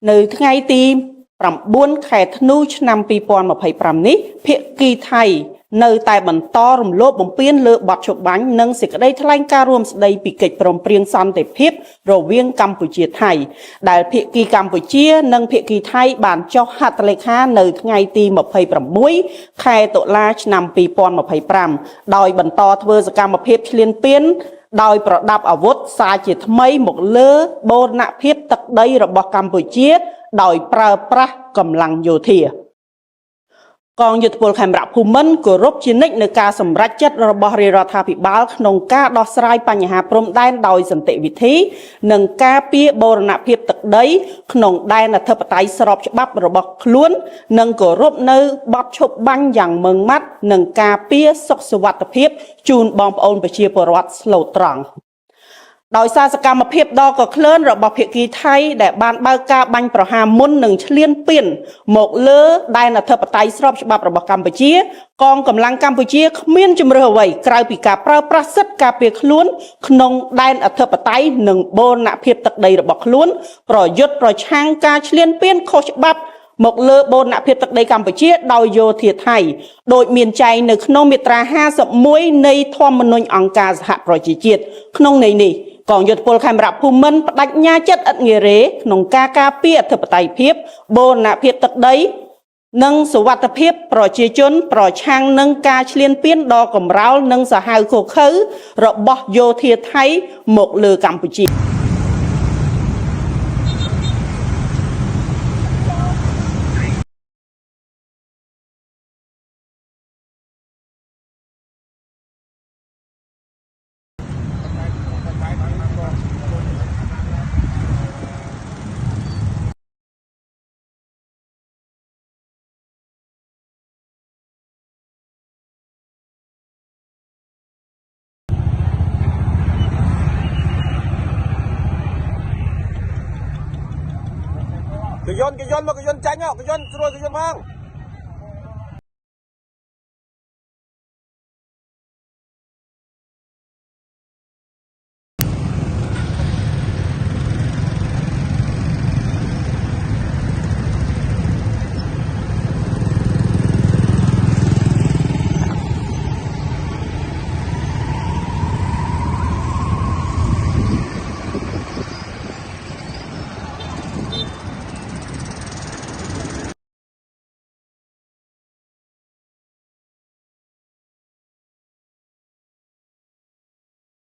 នៅថ្ងៃទី9 ខែធ្នូឆ្នាំ2025នេះភាគីថៃនៅតែបន្តរំលោភបំពានលើបទច្បាញ់និងសេចក្តីថ្លែងការណ៍រួមស្តីពីកិច្ចព្រមព្រៀងសន្តិភាពរវាងកម្ពុជាថៃដែលភាគីកម្ពុជានិងភាគីថៃបានចុះហត្ថលេខានៅថ្ងៃទី26 ខែតុលាឆ្នាំ2025ដោយបន្តធ្វើសកម្មភាពឈ្លានពានដោយប្រដាប់អាវុធសារជាថ្មីមកលើបូរណភាពទឹកដីរបស់កម្ពុជាដោយប្រើប្រាស់កម្លាំងយោធាកងយោធពលខេមរៈភូមិន្ទគោរពជានិច្ចនៅការសម្រេចចិត្តរបស់រាជរដ្ឋាភិបាលក្នុងការដោះស្រាយបញ្ហាព្រំដែនដោយសន្តិវិធីនិងការពារបូរណភាពទឹកដីក្នុងដែនអធិបតេយ្យស្របច្បាប់របស់ខ្លួននិងគោរពនៅបទឈប់បាញ់យ៉ាងម៉ឺងម៉ាត់និងការពារសុខសុវត្ថិភាពជូនបងប្អូនប្រជាពលរដ្ឋស្លូតត្រង់ដោយសារសកម្មភាពដ៏កក្លឿនរបស់ភាគីថៃដែលបានបើកការបាញ់ប្រហារមុននិងឈ្លានពានមកលើដែនអធិបតេយ្យស្របច្បាប់របស់កម្ពុជាកងកម្លាំងកម្ពុជាគ្មានជំរឿអ្វីក្រៅពីការប្រើប្រាស់សិទ្ធិការពារខ្លួនក្នុងដែនអធិបតេយ្យនិងបូរណភាពទឹកដីរបស់ខ្លួនប្រយុទ្ធប្រឆាំងការឈ្លានពានខុសច្បាប់មកលើបូរណភាពទឹកដីកម្ពុជាដោយយោធាថៃដោយមានចែងនៅក្នុងមាត្រា51នៃធម្មនុញ្ញអង្គការសហប្រជាជាតិក្នុងន័យនេះកងយោធពលខេមរៈភូមិន្ទបដិញ្ញាចិត្តឥតងារេក្នុងការការពារអធិបតេយ្យភាពបូរណភាពទឹកដីនិងសុវត្ថិភាពប្រជាជនប្រឆាំងនឹងការឈ្លានពានដ៏កម្រោលនិងសាហាវឃោរឃៅរបស់យោធាថៃមកលើកម្ពុជាcái yon mà cái yon tránh á cái yon rồi cái yon mang